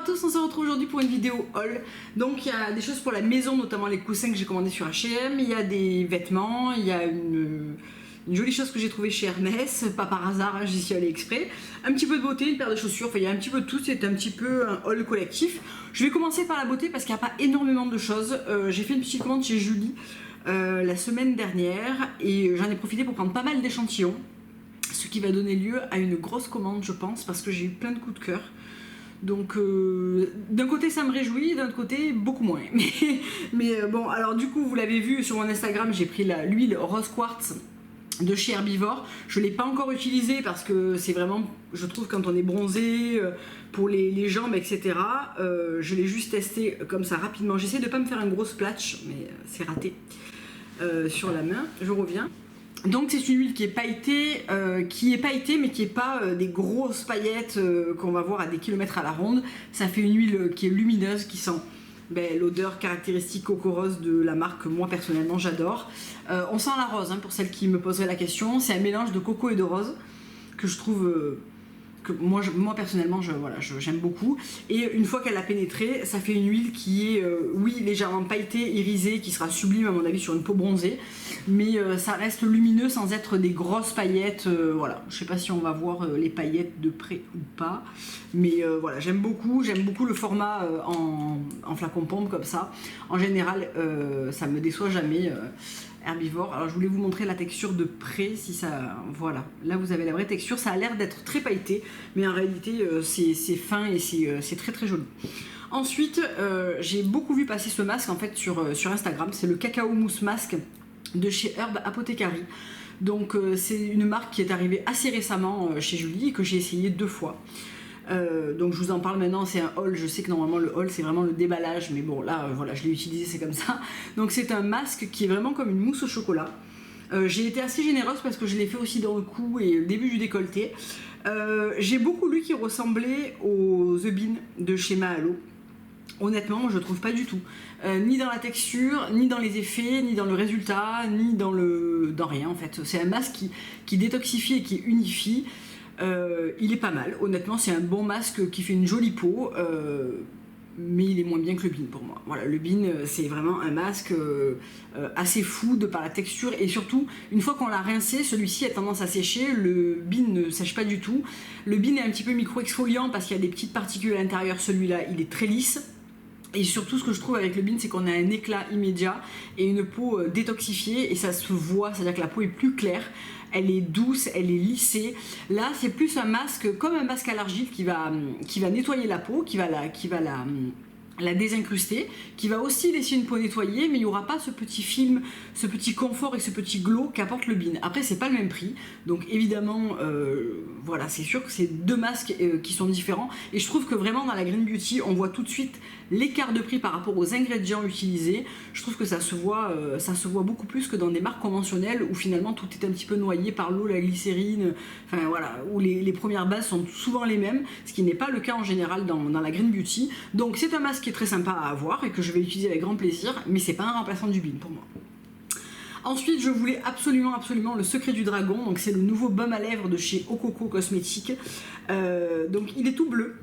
tous, on se retrouve aujourd'hui pour une vidéo haul. Donc il y a des choses pour la maison, notamment les coussins que j'ai commandés sur H&M, il y a des vêtements, il y a une jolie chose que j'ai trouvée chez Hermès, pas par hasard, j'y suis allée exprès. Un petit peu de beauté, une paire de chaussures, enfin il y a un petit peu de tout, c'est un petit peu un haul collectif. Je vais commencer par la beauté parce qu'il n'y a pas énormément de choses. J'ai fait une petite commande chez Julie la semaine dernière et j'en ai profité pour prendre pas mal d'échantillons. Ce qui va donner lieu à une grosse commande, je pense, parce que j'ai eu plein de coups de cœur. Donc d'un côté ça me réjouit, d'un autre côté beaucoup moins. Mais bon, alors du coup vous l'avez vu sur mon Instagram, j'ai pris l'huile rose quartz de chez Herbivore. Je ne l'ai pas encore utilisée parce que c'est vraiment, je trouve, quand on est bronzé, pour les jambes, etc. Je l'ai juste testé comme ça rapidement. J'essaie de ne pas me faire un gros splash, mais c'est raté sur la main. Je reviens. Donc c'est une huile qui est pailletée, mais qui n'est pas des grosses paillettes qu'on va voir à des kilomètres à la ronde. Ça fait une huile qui est lumineuse, qui sent l'odeur caractéristique coco rose de la marque que moi personnellement j'adore. On sent la rose, hein, pour celles qui me poseraient la question. C'est un mélange de coco et de rose que je trouve... que moi personnellement j'aime beaucoup, et une fois qu'elle a pénétré, ça fait une huile qui est oui, légèrement pailletée, irisée, qui sera sublime à mon avis sur une peau bronzée, mais ça reste lumineux sans être des grosses paillettes. Voilà, je sais pas si on va voir les paillettes de près ou pas, mais voilà, j'aime beaucoup le format en flacon pompe comme ça. En général ça me déçoit jamais. Herbivore. Alors je voulais vous montrer la texture de près, si ça... Voilà, là vous avez la vraie texture, ça a l'air d'être très pailleté, mais en réalité c'est fin et c'est très très joli. Ensuite, j'ai beaucoup vu passer ce masque en fait sur Instagram, c'est le Cacao Mousse Masque de chez Herb Apothecary. Donc c'est une marque qui est arrivée assez récemment chez Julie et que j'ai essayé 2 fois. Donc je vous en parle maintenant, c'est un haul. Je sais que normalement le haul c'est vraiment le déballage, mais bon là voilà, je l'ai utilisé, c'est comme ça. Donc c'est un masque qui est vraiment comme une mousse au chocolat. J'ai été assez généreuse parce que je l'ai fait aussi dans le cou et le début du décolleté. J'ai beaucoup lu qu'il ressemblait aux The Bean de chez Mahalo. Honnêtement, je trouve pas du tout. Ni dans la texture, ni dans les effets, ni dans le résultat, ni dans rien en fait. C'est un masque qui détoxifie et qui unifie. Il est pas mal, honnêtement c'est un bon masque qui fait une jolie peau, mais il est moins bien que le Bean pour moi. Voilà, le Bean c'est vraiment un masque assez fou de par la texture, et surtout une fois qu'on l'a rincé, celui-ci a tendance à sécher. Le Bean ne sèche pas du tout. Le Bean est un petit peu micro-exfoliant parce qu'il y a des petites particules à l'intérieur, celui-là il est très lisse. Et surtout, ce que je trouve avec le Bean, c'est qu'on a un éclat immédiat et une peau détoxifiée, et ça se voit, c'est-à-dire que la peau est plus claire, elle est douce, elle est lissée. Là, c'est plus un masque, comme un masque à l'argile qui va nettoyer la peau, qui va la désincruster, qui va aussi laisser une peau nettoyée, mais il n'y aura pas ce petit film, ce petit confort et ce petit glow qu'apporte le Bean. Après c'est pas le même prix, donc évidemment voilà, c'est sûr que c'est 2 masques qui sont différents, et je trouve que vraiment dans la Green Beauty on voit tout de suite l'écart de prix par rapport aux ingrédients utilisés. Je trouve que ça se voit beaucoup plus que dans des marques conventionnelles où finalement tout est un petit peu noyé par l'eau, la glycérine, enfin voilà, où les premières bases sont souvent les mêmes, ce qui n'est pas le cas en général dans la Green Beauty. Donc c'est un masque qui est très sympa à avoir et que je vais utiliser avec grand plaisir, mais c'est pas un remplaçant du Bean pour moi. Ensuite, je voulais absolument le Secret du Dragon, donc c'est le nouveau baume à lèvres de chez Okoko Cosmetics. Donc il est tout bleu.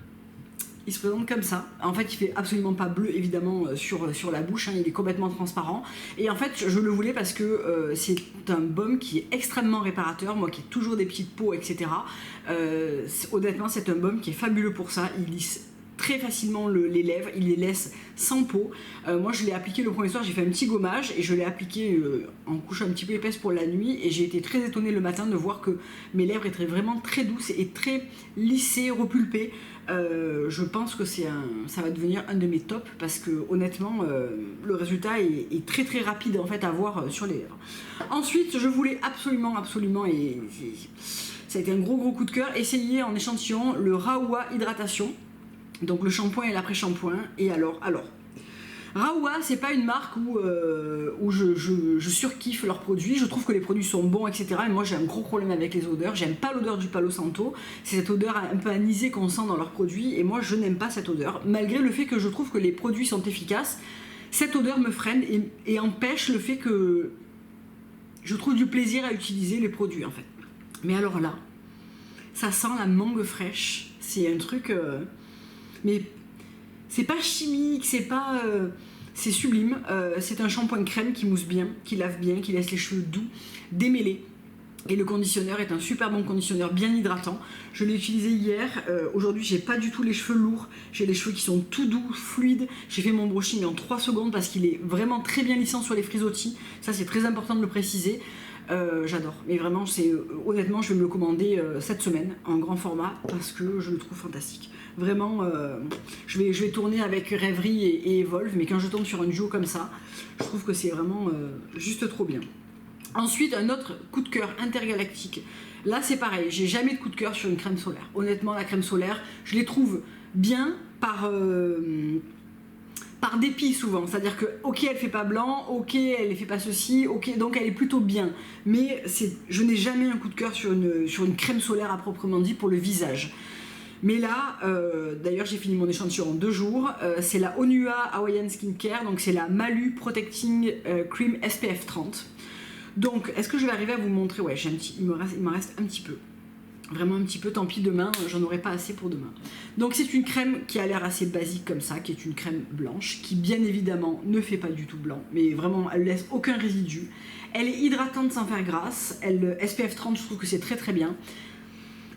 Il se présente comme ça. En fait, il fait absolument pas bleu évidemment sur la bouche, hein, il est complètement transparent. Et en fait, je le voulais parce que c'est un baume qui est extrêmement réparateur. Moi qui ai toujours des petites peaux, etc. Honnêtement, c'est un baume qui est fabuleux pour ça. Il lisse très facilement les lèvres, il les laisse sans peau. Moi je l'ai appliqué le premier soir, j'ai fait un petit gommage et je l'ai appliqué en couche un petit peu épaisse pour la nuit, et j'ai été très étonnée le matin de voir que mes lèvres étaient vraiment très douces et très lissées, repulpées. Je pense que ça va devenir un de mes tops parce que honnêtement le résultat est très très rapide en fait à voir sur les lèvres. Ensuite je voulais absolument, et ça a été un gros coup de cœur, essayer en échantillon le Raoua Hydratation. Donc le shampoing et l'après-shampoing. Et alors Raoua, c'est pas une marque où je surkiffe leurs produits. Je trouve que les produits sont bons, etc. Et moi j'ai un gros problème avec les odeurs. J'aime pas l'odeur du Palo Santo. C'est cette odeur un peu anisée qu'on sent dans leurs produits, et moi je n'aime pas cette odeur. Malgré le fait que je trouve que les produits sont efficaces, cette odeur me freine et empêche le fait que je trouve du plaisir à utiliser les produits en fait. Mais alors là, ça sent la mangue fraîche. C'est un truc... mais c'est pas chimique, c'est pas... c'est sublime, c'est un shampoing crème qui mousse bien, qui lave bien, qui laisse les cheveux doux, démêlés. Et le conditionneur est un super bon conditionneur, bien hydratant. Je l'ai utilisé hier. Aujourd'hui, j'ai pas du tout les cheveux lourds. J'ai les cheveux qui sont tout doux, fluides. J'ai fait mon brushing en 3 secondes parce qu'il est vraiment très bien lissant sur les frisottis. Ça, c'est très important de le préciser. J'adore. Mais vraiment, honnêtement, je vais me le commander cette semaine en grand format parce que je le trouve fantastique. Vraiment, je vais tourner avec Rêverie et Evolve, mais quand je tombe sur un duo comme ça, je trouve que c'est vraiment juste trop bien. Ensuite, un autre coup de cœur intergalactique. Là, c'est pareil, j'ai jamais de coup de cœur sur une crème solaire. Honnêtement, la crème solaire, je les trouve bien par dépit souvent. C'est-à-dire que, ok, elle fait pas blanc, ok, elle fait pas ceci, ok, donc elle est plutôt bien. Mais je n'ai jamais un coup de cœur sur une crème solaire à proprement dit pour le visage. Mais là, d'ailleurs j'ai fini mon échantillon en 2 jours, c'est la Onua Hawaiian Skincare, donc c'est la Malu Protecting Cream SPF 30. Donc, est-ce que je vais arriver à vous montrer? Ouais, il m'en reste un petit peu. Vraiment un petit peu, tant pis demain, j'en aurai pas assez pour demain. Donc c'est une crème qui a l'air assez basique comme ça, qui est une crème blanche, qui bien évidemment ne fait pas du tout blanc, mais vraiment elle laisse aucun résidu. Elle est hydratante sans faire grasse, SPF 30 je trouve que c'est très très bien.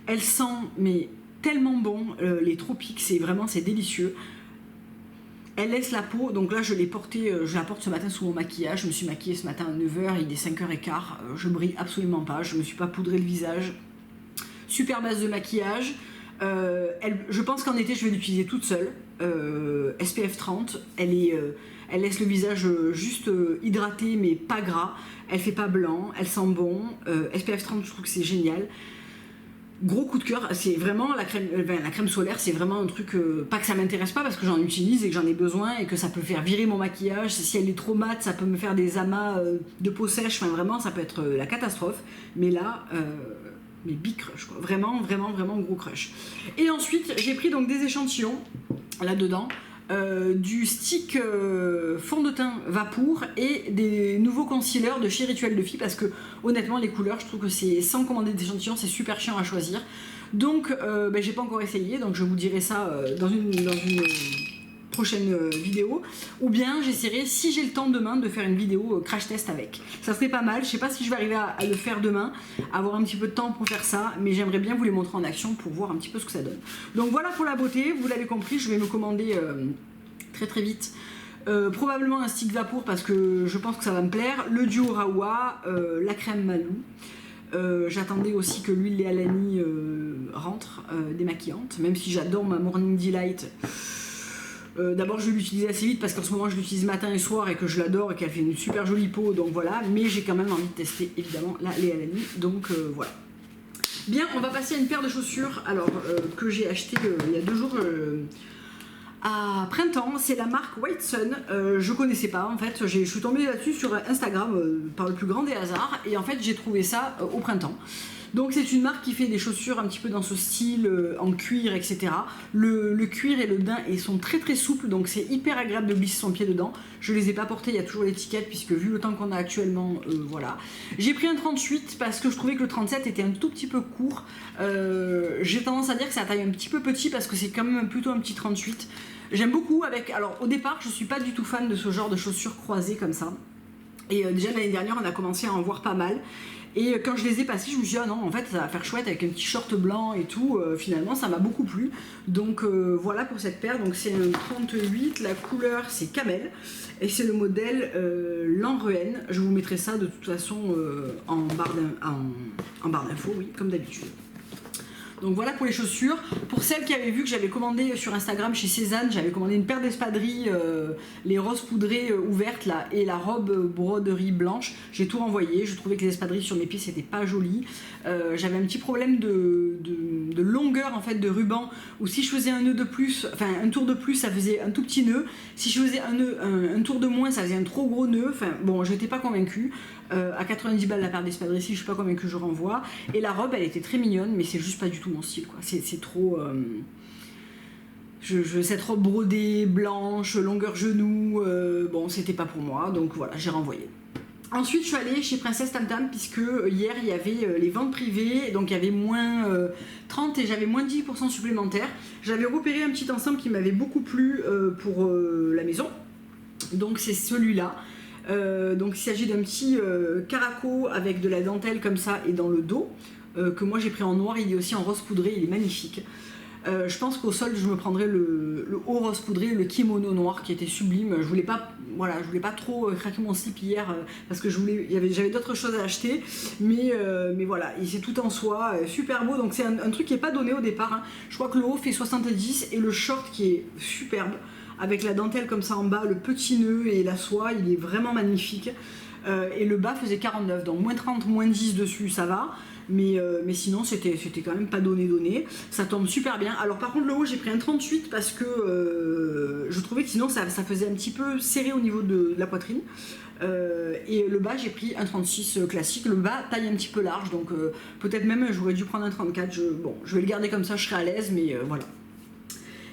Elle sent mais tellement bon, les tropiques, c'est délicieux. Elle laisse la peau, donc là je l'ai portée, je la porte ce matin sous mon maquillage, je me suis maquillée ce matin à 9h, il est 5h15, je brille absolument pas, je me suis pas poudré le visage. Super base de maquillage, je pense qu'en été je vais l'utiliser toute seule, SPF 30, elle laisse le visage juste hydraté mais pas gras, elle fait pas blanc, elle sent bon, SPF 30 je trouve que c'est génial. Gros coup de cœur, c'est vraiment la crème solaire, c'est vraiment un truc, pas que ça m'intéresse pas parce que j'en utilise et que j'en ai besoin et que ça peut faire virer mon maquillage, si elle est trop mate ça peut me faire des amas de peau sèche, enfin vraiment ça peut être la catastrophe, mais là, mais big crush quoi, vraiment gros crush. Et ensuite j'ai pris donc des échantillons là-dedans, du stick fond de teint Vapour et des nouveaux concealers de chez Rituel de Filles parce que honnêtement les couleurs je trouve que c'est sans commander des échantillons c'est super chiant à choisir, donc j'ai pas encore essayé, donc je vous dirai ça dans une prochaine vidéo, ou bien j'essaierai si j'ai le temps demain de faire une vidéo crash test avec, ça serait pas mal. Je sais pas si je vais arriver à le faire demain, avoir un petit peu de temps pour faire ça, mais j'aimerais bien vous les montrer en action pour voir un petit peu ce que ça donne. Donc voilà pour la beauté, vous l'avez compris, je vais me commander très très vite probablement un stick Vapour parce que je pense que ça va me plaire, le duo Rawa, la crème Malou. J'attendais aussi que l'huile Léa Lani rentre démaquillante, même si j'adore ma Morning Delight. D'abord je vais l'utiliser assez vite parce qu'en ce moment je l'utilise matin et soir et que je l'adore et qu'elle fait une super jolie peau, donc voilà, mais j'ai quand même envie de tester évidemment la Léa Lani, donc voilà. Bien, on va passer à une paire de chaussures alors que j'ai acheté il y a 2 jours à printemps, c'est la marque White Sun, je connaissais pas en fait, je suis tombée là-dessus sur Instagram par le plus grand des hasards et en fait j'ai trouvé ça au printemps. Donc c'est une marque qui fait des chaussures un petit peu dans ce style, en cuir, etc. Le cuir et le daim sont très très souples, donc c'est hyper agréable de glisser son pied dedans. Je les ai pas portés, il y a toujours l'étiquette, puisque vu le temps qu'on a actuellement, voilà. J'ai pris un 38 parce que je trouvais que le 37 était un tout petit peu court. J'ai tendance à dire que c'est la taille un petit peu petit parce que c'est quand même plutôt un petit 38. J'aime beaucoup avec... Alors au départ, je suis pas du tout fan de ce genre de chaussures croisées comme ça. Et déjà l'année dernière, on a commencé à en voir pas mal. Et quand je les ai passés, je me suis dit, ah non, en fait, ça va faire chouette avec un petit short blanc et tout. Finalement, ça m'a beaucoup plu. Donc voilà pour cette paire. Donc c'est un 38, la couleur c'est camel. Et c'est le modèle Lanruen. Je vous mettrai ça de toute façon en barre d'infos, oui, comme d'habitude. Donc voilà pour les chaussures. Pour celles qui avaient vu que j'avais commandé sur Instagram chez Cézanne, j'avais commandé une paire d'espadrilles, les roses poudrées ouvertes là, et la robe broderie blanche. J'ai tout renvoyé, je trouvais que les espadrilles sur mes pieds c'était pas joli. J'avais un petit problème de longueur en fait de ruban, où si je faisais un nœud de plus, enfin un tour de plus ça faisait un tout petit nœud, si je faisais un tour de moins ça faisait un trop gros nœud, enfin bon j'étais pas convaincue. À 90 balles la paire d'espadrilles, je suis pas convaincue, je renvoie. Et la robe elle était très mignonne, mais c'est juste pas du tout mon style quoi. C'est trop cette robe brodée blanche longueur genou, bon c'était pas pour moi, donc voilà j'ai renvoyé. Ensuite, je suis allée chez Princesse Tam Tam puisque hier il y avait les ventes privées, donc il y avait moins 30 et j'avais moins 10% supplémentaire. J'avais repéré un petit ensemble qui m'avait beaucoup plu pour la maison, donc c'est celui-là. Donc il s'agit d'un petit caraco avec de la dentelle comme ça et dans le dos, que moi j'ai pris en noir, il est aussi en rose poudré, il est magnifique. Je pense qu'au sol je me prendrais le haut rose poudré, le kimono noir qui était sublime. Je voulais pas trop craquer mon slip hier parce que j'avais d'autres choses à acheter, mais voilà, et c'est tout en soie, super beau. Donc c'est un truc qui est pas donné au départ, hein. Je crois que le haut fait 70 et le short qui est superbe avec la dentelle comme ça en bas, le petit nœud et la soie, il est vraiment magnifique. Et le bas faisait 49, donc moins 30, moins 10 dessus, ça va. Mais sinon c'était quand même pas donné, ça tombe super bien. Alors par contre le haut j'ai pris un 38 parce que je trouvais que sinon ça faisait un petit peu serré au niveau de la poitrine. Et le bas j'ai pris un 36 classique, le bas taille un petit peu large, donc peut-être même j'aurais dû prendre un 34, je vais le garder comme ça, je serai à l'aise, mais voilà.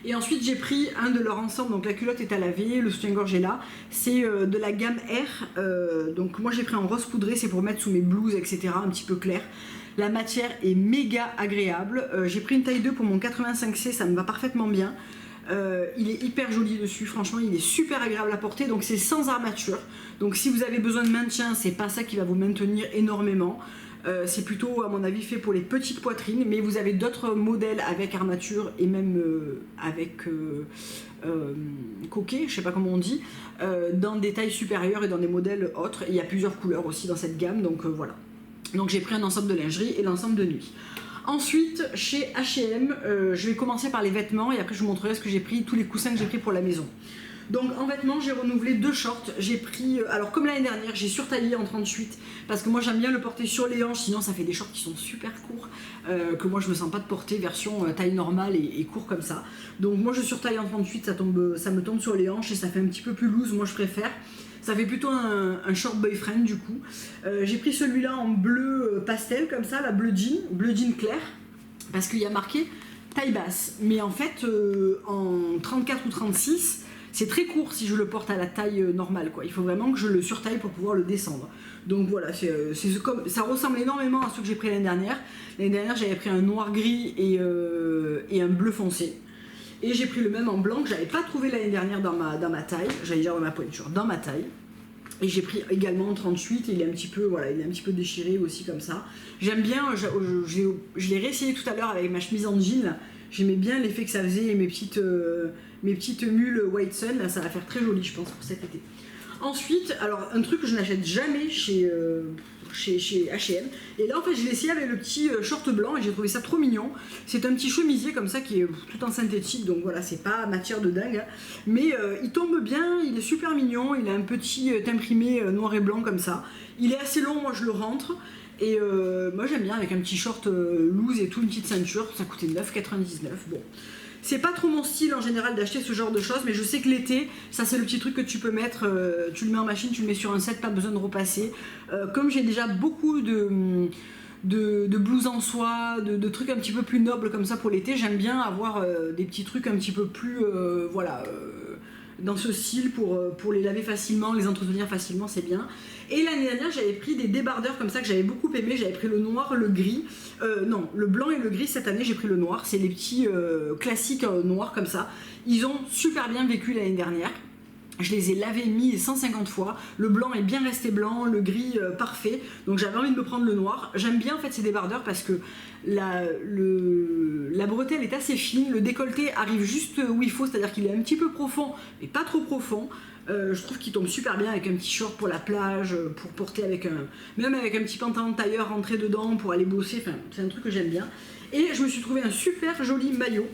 Et ensuite j'ai pris un de leur ensemble, donc la culotte est à laver, le soutien-gorge est là, c'est de la gamme R, donc moi j'ai pris en rose poudré, c'est pour mettre sous mes blouses etc, un petit peu clair. La matière est méga agréable, j'ai pris une taille 2 pour mon 85C, ça me va parfaitement bien. Il est hyper joli dessus, franchement il est super agréable à porter, donc c'est sans armature, donc si vous avez besoin de maintien c'est pas ça qui va vous maintenir énormément. C'est plutôt à mon avis fait pour les petites poitrines, mais vous avez d'autres modèles avec armature et même avec coquet, je sais pas comment on dit, dans des tailles supérieures et dans des modèles autres. Il y a plusieurs couleurs aussi dans cette gamme, donc voilà. Donc j'ai pris un ensemble de lingerie et l'ensemble de nuit. Ensuite, chez H&M, je vais commencer par les vêtements et après je vous montrerai ce que j'ai pris, tous les coussins que j'ai pris pour la maison. Donc en vêtements, j'ai renouvelé 2 shorts. J'ai pris, alors comme l'année dernière, j'ai surtaillé en 38 parce que moi j'aime bien le porter sur les hanches, sinon ça fait des shorts qui sont super courts, que moi je me sens pas de porter, version taille normale et court comme ça. Donc moi je surtaille en 38, ça me tombe sur les hanches et ça fait un petit peu plus loose, moi je préfère. Ça fait plutôt un short boyfriend du coup. J'ai pris celui-là en bleu pastel comme ça, la bleu jean clair, parce qu'il y a marqué taille basse. Mais en fait, en 34 ou 36, c'est très court si je le porte à la taille normale, quoi. Il faut vraiment que je le surtaille pour pouvoir le descendre. Donc voilà, ça ressemble énormément à ce que j'ai pris l'année dernière. L'année dernière, j'avais pris un noir gris et un bleu foncé. Et j'ai pris le même en blanc que j'avais pas trouvé l'année dernière dans ma taille, j'allais dire dans ma pointure, dans ma taille. Et j'ai pris également en 38 et il est un petit peu déchiré aussi comme ça. J'aime bien, je l'ai réessayé tout à l'heure avec ma chemise en jean. J'aimais bien l'effet que ça faisait et mes petites mules White Sun, là, ça va faire très joli je pense pour cet été. Ensuite, alors un truc que je n'achète jamais chez H&M, et là en fait je l'ai essayé avec le petit short blanc et j'ai trouvé ça trop mignon. C'est un petit chemisier comme ça qui est tout en synthétique, donc voilà, c'est pas matière de dingue, hein. Mais il tombe bien, il est super mignon, il a un petit imprimé noir et blanc comme ça. Il est assez long, moi je le rentre. Et moi j'aime bien avec un petit short loose et tout, une petite ceinture, ça coûtait 9,99 €. Bon, c'est pas trop mon style en général d'acheter ce genre de choses, mais je sais que l'été, ça c'est le petit truc que tu peux mettre, tu le mets en machine, tu le mets sur un set, pas besoin de repasser. Comme j'ai déjà beaucoup de blouses en soie, de trucs un petit peu plus nobles comme ça pour l'été, j'aime bien avoir des petits trucs un petit peu plus, dans ce style pour les laver facilement, les entretenir facilement, c'est bien. Et l'année dernière j'avais pris des débardeurs comme ça que j'avais beaucoup aimé, j'avais pris le noir, le gris, non, le blanc et le gris. Cette année j'ai pris le noir, c'est les petits classiques noirs comme ça. Ils ont super bien vécu l'année dernière. Je les ai lavés, mis 150 fois. Le blanc est bien resté blanc, le gris parfait. Donc j'avais envie de me prendre le noir. J'aime bien en fait ces débardeurs parce que la bretelle est assez fine. Le décolleté arrive juste où il faut, c'est-à-dire qu'il est un petit peu profond, mais pas trop profond. Je trouve qu'il tombe super bien avec un petit short pour la plage, pour porter même avec un petit pantalon de tailleur rentré dedans pour aller bosser. Enfin, c'est un truc que j'aime bien. Et je me suis trouvé un super joli maillot.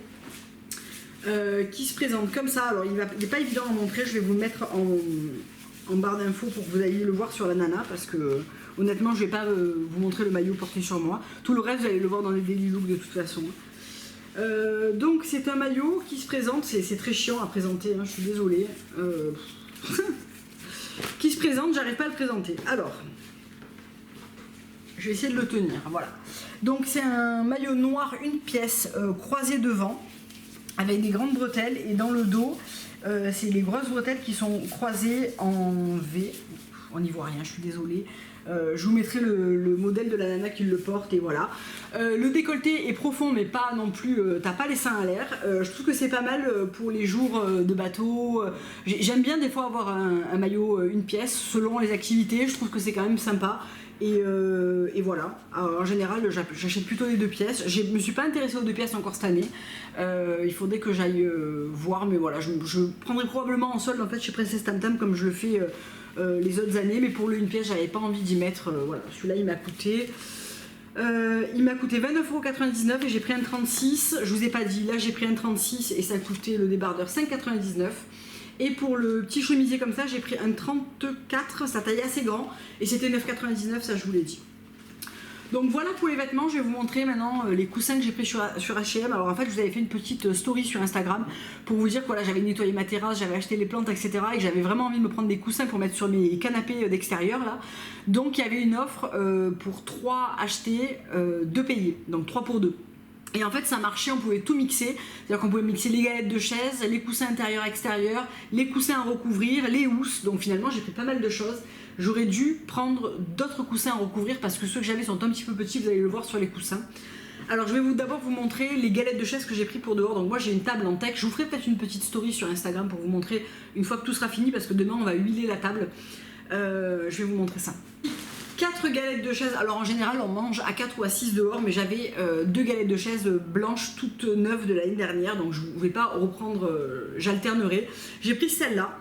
Qui se présente comme ça. Alors il n'est pas évident à montrer, je vais vous le mettre en barre d'infos pour que vous ayez le voir sur la nana, parce que honnêtement je vais pas vous montrer le maillot porté sur moi. Tout le reste vous allez le voir dans les daily looks de toute façon. Donc c'est un maillot qui se présente, c'est très chiant à présenter, hein, je suis désolée. Qui se présente, j'arrive pas à le présenter. Alors, je vais essayer de le tenir, voilà. Donc c'est un maillot noir, une pièce, croisé devant, avec des grandes bretelles, et dans le dos, c'est les grosses bretelles qui sont croisées en V. on n'y voit rien, je suis désolée. Je vous mettrai le modèle de la nana qui le porte et voilà. Le décolleté est profond mais pas non plus, t'as pas les seins à l'air. Je trouve que c'est pas mal pour les jours de bateau. J'aime bien des fois avoir un maillot une pièce selon les activités, je trouve que c'est quand même sympa. Et voilà. Alors, en général, j'achète plutôt les 2 pièces. Je me suis pas intéressée aux 2 pièces encore cette année. Il faudrait que j'aille voir, mais voilà, je prendrai probablement en solde en fait chez Princess Tam Tam comme je le fais les autres années, mais pour le 1 pièce, j'avais pas envie d'y mettre. Voilà, celui-là il m'a coûté 29,99€ et j'ai pris un 36. Je vous ai pas dit, là j'ai pris un 36 et ça coûtait le débardeur 5,99€. Et pour le petit chemisier comme ça, j'ai pris un 34, ça taille assez grand et c'était 9,99€, ça je vous l'ai dit. Donc voilà pour les vêtements, je vais vous montrer maintenant les coussins que j'ai pris sur H&M. Alors en fait, je vous avais fait une petite story sur Instagram pour vous dire que voilà, j'avais nettoyé ma terrasse, j'avais acheté les plantes, etc. Et que j'avais vraiment envie de me prendre des coussins pour mettre sur mes canapés d'extérieur là. Donc il y avait une offre pour 3 achetés, 2 payés, donc 3 pour 2. Et en fait ça marchait, on pouvait tout mixer, c'est-à-dire qu'on pouvait mixer les galettes de chaise, les coussins intérieurs extérieurs, les coussins à recouvrir, les housses, donc finalement j'ai pris pas mal de choses. J'aurais dû prendre d'autres coussins à recouvrir parce que ceux que j'avais sont un petit peu petits, vous allez le voir sur les coussins. Alors je vais d'abord vous montrer les galettes de chaise que j'ai pris pour dehors. Donc moi j'ai une table en teck, je vous ferai peut-être une petite story sur Instagram pour vous montrer une fois que tout sera fini parce que demain on va huiler la table. Je vais vous montrer ça. 4 galettes de chaise, alors en général on mange à 4 ou à 6 dehors, mais j'avais 2 galettes de chaise blanches toutes neuves de l'année dernière, donc je ne vais pas reprendre, j'alternerai. J'ai pris celle-là,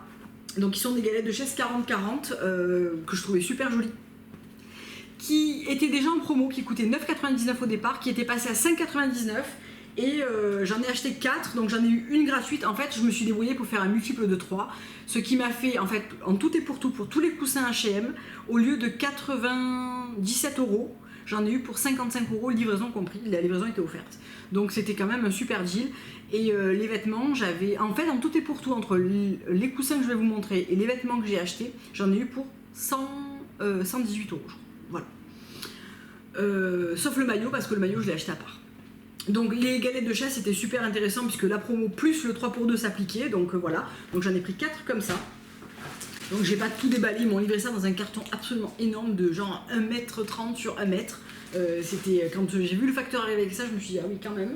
donc qui sont des galettes de chaise 40-40, que je trouvais super jolies, qui étaient déjà en promo, qui coûtaient 9,99€ au départ, qui étaient passées à 5,99€. Et j'en ai acheté 4, donc j'en ai eu une gratuite. En fait, je me suis débrouillée pour faire un multiple de 3, ce qui m'a fait, en fait, en tout et pour tout, pour tous les coussins H&M, au lieu de 97€, j'en ai eu pour 55€, livraison compris, la livraison était offerte. Donc c'était quand même un super deal. Et les vêtements, j'avais, en fait, en tout et pour tout, entre les coussins que je vais vous montrer et les vêtements que j'ai achetés, j'en ai eu pour 118€, je crois. Voilà. Sauf le maillot, parce que le maillot, je l'ai acheté à part. Donc les galettes de chaise c'était super intéressant puisque la promo plus le 3 pour 2 s'appliquait, donc voilà. Donc j'en ai pris 4 comme ça. Donc j'ai pas tout déballé, ils m'ont livré ça dans un carton absolument énorme de genre 1,30 m sur 1 m. C'était quand j'ai vu le facteur arriver avec ça, je me suis dit ah oui quand même.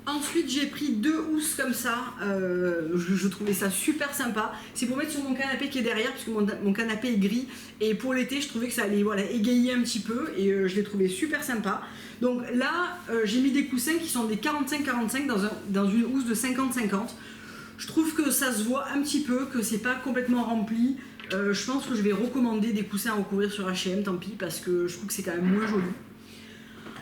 Ensuite j'ai pris 2 housses comme ça, je trouvais ça super sympa. C'est pour mettre sur mon canapé qui est derrière puisque mon canapé est gris et pour l'été je trouvais que ça allait voilà, égayer un petit peu et je l'ai trouvé super sympa. Donc là j'ai mis des coussins qui sont des 45-45 dans une housse de 50-50. Je trouve que ça se voit un petit peu, que c'est pas complètement rempli. Je pense que je vais recommander des coussins à recouvrir sur H&M, tant pis, parce que je trouve que c'est quand même moins joli.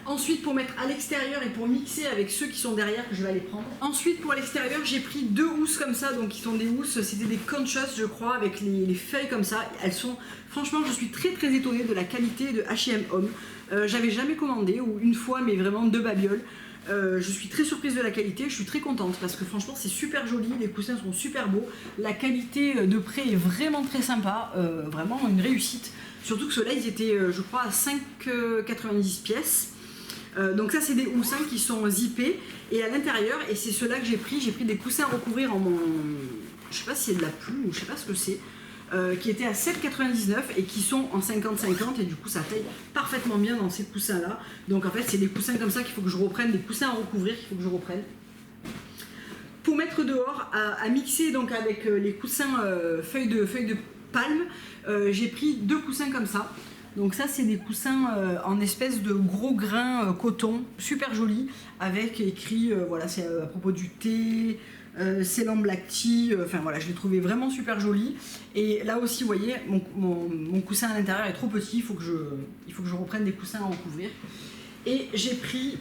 Ensuite, pour mettre à l'extérieur et pour mixer avec ceux qui sont derrière, que je vais aller prendre. Ensuite, pour l'extérieur, j'ai pris 2 housses comme ça, donc qui sont des housses, c'était des Conscious, je crois, avec les feuilles comme ça. Elles sont, franchement, je suis très très étonnée de la qualité de H&M Home. J'avais jamais commandé, ou une fois, mais vraiment 2 babioles. Je suis très surprise de la qualité, je suis très contente parce que franchement c'est super joli, les coussins sont super beaux, la qualité de près est vraiment très sympa, vraiment une réussite. Surtout que ceux-là ils étaient je crois à 5,90 pièces. Donc ça c'est des coussins qui sont zippés et à l'intérieur, et c'est ceux-là que j'ai pris des coussins à recouvrir en mon... Je sais pas si c'est de la plume ou je sais pas ce que c'est. Qui étaient à 7,99 et qui sont en 50-50 et du coup ça taille parfaitement bien dans ces coussins là. Donc en fait c'est des coussins comme ça qu'il faut que je reprenne, des coussins à recouvrir qu'il faut que je reprenne. Pour mettre dehors, à mixer donc avec les coussins feuilles de palme, j'ai pris 2 coussins comme ça. Donc ça c'est des coussins en espèce de gros grain coton, super joli, avec écrit, voilà c'est à propos du thé, Ceylan Black Tea, enfin voilà je l'ai trouvé vraiment super joli. Et là aussi vous voyez mon coussin à l'intérieur est trop petit, il faut que je reprenne des coussins à recouvrir. Et j'ai pris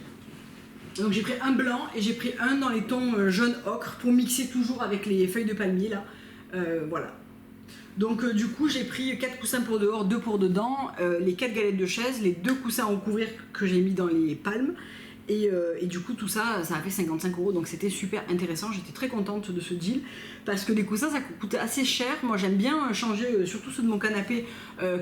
un blanc et j'ai pris un dans les tons jaune ocre pour mixer toujours avec les feuilles de palmier là, voilà. Donc du coup j'ai pris 4 coussins pour dehors, 2 pour dedans, les 4 galettes de chaise, les 2 coussins à recouvrir que j'ai mis dans les palmes. Et du coup tout ça, ça a fait 55€, donc c'était super intéressant, j'étais très contente de ce deal, parce que les coussins ça coûte assez cher, moi j'aime bien changer, surtout ceux de mon canapé,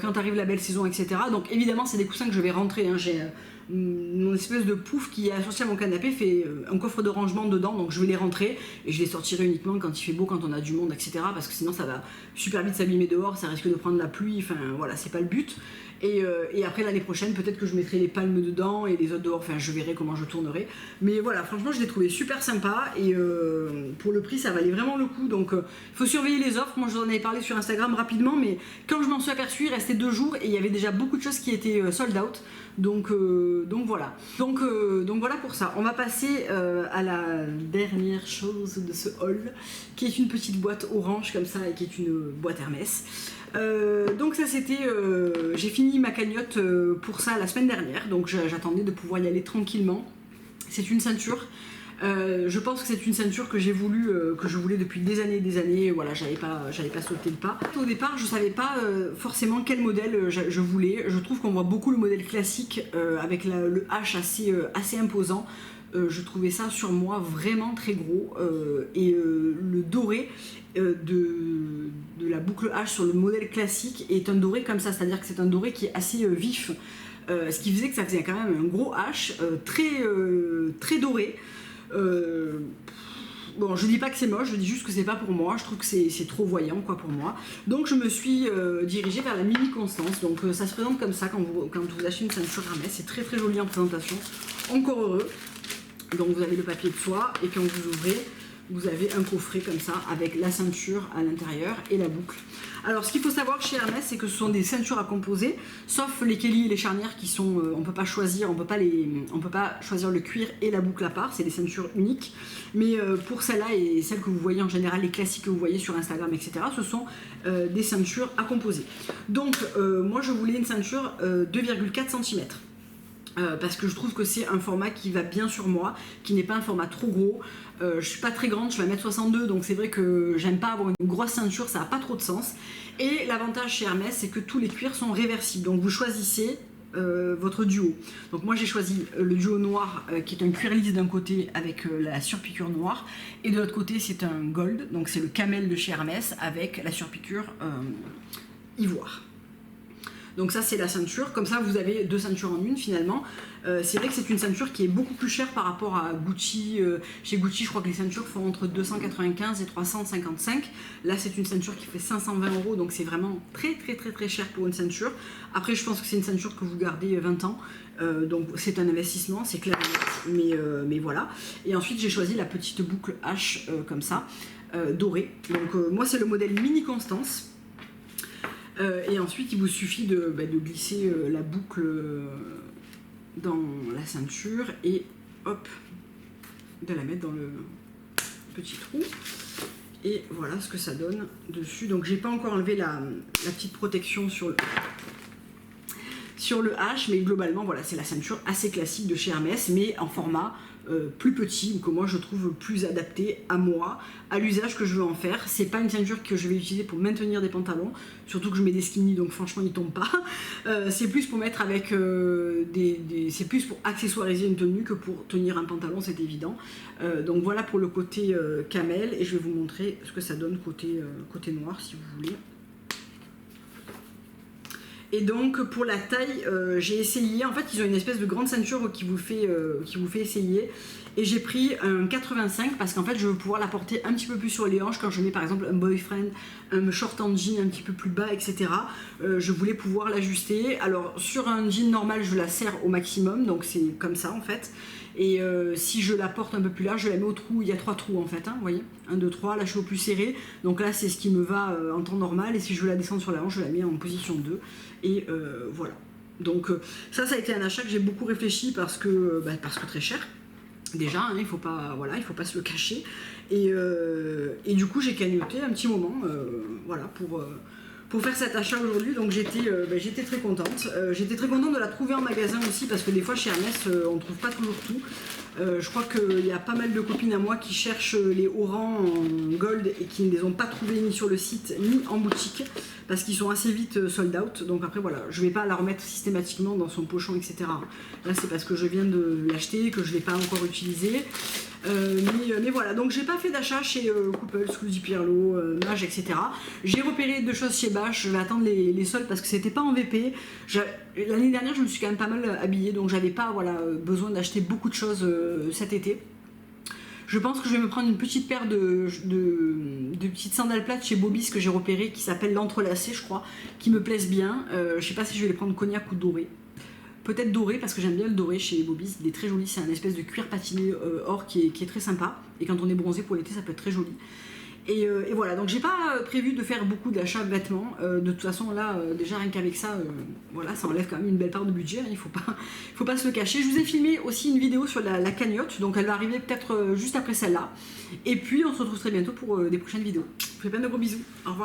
quand arrive la belle saison, etc. Donc évidemment c'est des coussins que je vais rentrer, hein. J'ai mon espèce de pouf qui est associé à mon canapé fait un coffre de rangement dedans, donc je vais les rentrer et je les sortirai uniquement quand il fait beau, quand on a du monde, etc. Parce que sinon ça va super vite s'abîmer dehors, ça risque de prendre la pluie, enfin voilà, c'est pas le but. Et après l'année prochaine, peut-être que je mettrai les palmes dedans et les autres dehors, enfin je verrai comment je tournerai. Mais voilà, franchement je l'ai trouvé super sympa et pour le prix ça valait vraiment le coup. Donc il faut surveiller les offres, moi je vous en avais parlé sur Instagram rapidement, mais quand je m'en suis aperçue, il restait 2 jours et il y avait déjà beaucoup de choses qui étaient sold out. Donc voilà. Donc voilà pour ça. On va passer à la dernière chose de ce haul, qui est une petite boîte orange comme ça et qui est une boîte Hermès. Donc ça c'était, j'ai fini ma cagnotte pour ça la semaine dernière, donc j'attendais de pouvoir y aller tranquillement. C'est une ceinture. Je pense que c'est une ceinture que j'ai voulu, que je voulais depuis des années. Voilà, j'avais pas sauté le pas. Au départ, je savais pas forcément quel modèle je voulais. Je trouve qu'on voit beaucoup le modèle classique avec le H assez imposant. Je trouvais ça sur moi vraiment très gros et le doré de la boucle H sur le modèle classique est un doré comme ça, c'est-à-dire que c'est un doré qui est assez vif, ce qui faisait que ça faisait quand même un gros H très doré. Bon, je dis pas que c'est moche, je dis juste que c'est pas pour moi, je trouve que c'est trop voyant quoi pour moi. Donc je me suis dirigée vers la Mini Constance. Donc ça se présente comme ça quand vous achetez une ceinture Hermès, c'est très très joli en présentation, encore heureux. Donc vous avez le papier de soie et quand vous ouvrez, vous avez un coffret comme ça avec la ceinture à l'intérieur et la boucle. Alors ce qu'il faut savoir chez Hermès, c'est que ce sont des ceintures à composer, sauf les Kelly et les charnières qui sont, on peut pas choisir, on peut pas choisir le cuir et la boucle à part, c'est des ceintures uniques. Mais pour celle-là et celles que vous voyez en général, les classiques que vous voyez sur Instagram, etc., ce sont des ceintures à composer. Donc moi je voulais une ceinture 2,4 cm. Parce que je trouve que c'est un format qui va bien sur moi, qui n'est pas un format trop gros. Je suis pas très grande, je fais 1m62, donc c'est vrai que j'aime pas avoir une grosse ceinture, ça n'a pas trop de sens. Et l'avantage chez Hermès, c'est que tous les cuirs sont réversibles, donc vous choisissez votre duo. Donc moi j'ai choisi le duo noir qui est un cuir lisse d'un côté avec la surpiqûre noire, et de l'autre côté c'est un gold, donc c'est le camel de chez Hermès avec la surpiqûre ivoire. Donc ça c'est la ceinture, comme ça vous avez 2 ceintures en une finalement. C'est vrai que c'est une ceinture qui est beaucoup plus chère par rapport à Gucci. Chez Gucci je crois que les ceintures font entre 295 et 355. Là c'est une ceinture qui fait 520 €, donc c'est vraiment très très très très cher pour une ceinture. Après je pense que c'est une ceinture que vous gardez 20 ans. Donc c'est un investissement, c'est clair et net, mais voilà. Et ensuite j'ai choisi la petite boucle H comme ça, dorée. Donc moi c'est le modèle Mini Constance. Et ensuite il vous suffit de glisser la boucle dans la ceinture et hop, de la mettre dans le petit trou. Et voilà ce que ça donne dessus. Donc j'ai pas encore enlevé la petite protection sur le H, mais globalement voilà, c'est la ceinture assez classique de chez Hermès, mais en format plus petit, que moi je trouve plus adapté à moi, à l'usage que je veux en faire. C'est pas une ceinture que je vais utiliser pour maintenir des pantalons, surtout que je mets des skinny, donc franchement ils tombent pas. C'est plus pour mettre avec c'est plus pour accessoiriser une tenue que pour tenir un pantalon, c'est évident. Donc voilà pour le côté camel, et je vais vous montrer ce que ça donne côté noir si vous voulez. Et donc pour la taille, j'ai essayé, en fait ils ont une espèce de grande ceinture qui vous fait essayer, et j'ai pris un 85 parce qu'en fait je veux pouvoir la porter un petit peu plus sur les hanches quand je mets par exemple un boyfriend, un short en jean un petit peu plus bas, etc. Je voulais pouvoir l'ajuster. Alors sur un jean normal je la serre au maximum, donc c'est comme ça en fait. Et si je la porte un peu plus large, je la mets au trou, il y a 3 trous en fait, hein, vous voyez, 1, 2, 3, là je suis au plus serré, donc là c'est ce qui me va en temps normal, et si je veux la descendre sur la hanche, je la mets en position 2, et voilà. Donc ça a été un achat que j'ai beaucoup réfléchi parce que très cher, déjà, hein, il faut pas se le cacher, et du coup j'ai cagnoté un petit moment, voilà, pour faire cet achat aujourd'hui. Donc j'étais très contente. J'étais très contente de la trouver en magasin aussi, parce que des fois chez Hermès on ne trouve pas toujours tout. Je crois qu'il y a pas mal de copines à moi qui cherchent les haut-rangs en gold et qui ne les ont pas trouvés ni sur le site ni en boutique, parce qu'ils sont assez vite sold out. Donc après voilà, je vais pas la remettre systématiquement dans son pochon, etc. Là c'est parce que je viens de l'acheter, que je ne l'ai pas encore utilisé. Mais voilà, donc j'ai pas fait d'achat chez Couples, Scusi Pirlo, Mage, etc. J'ai repéré 2 choses chez Bache, je vais attendre les soldes parce que c'était pas en VP. L'année dernière, je me suis quand même pas mal habillée, donc j'avais pas besoin d'acheter beaucoup de choses cet été. Je pense que je vais me prendre une petite paire de petites sandales plates chez Bobby's que j'ai repérées, qui s'appellent l'entrelacé, je crois, qui me plaisent bien. Je sais pas si je vais les prendre cognac ou doré. Peut-être doré, parce que j'aime bien le doré chez Bobby's, il est très joli, c'est un espèce de cuir patiné or qui est très sympa. Et quand on est bronzé pour l'été, ça peut être très joli. Et voilà, donc j'ai pas prévu de faire beaucoup d'achats de vêtements. De toute façon, là, déjà rien qu'avec ça, voilà, ça enlève quand même une belle part de budget, hein, il faut pas se le cacher. Je vous ai filmé aussi une vidéo sur la cagnotte, donc elle va arriver peut-être juste après celle-là. Et puis on se retrouve très bientôt pour des prochaines vidéos. Je vous fais plein de gros bisous, au revoir.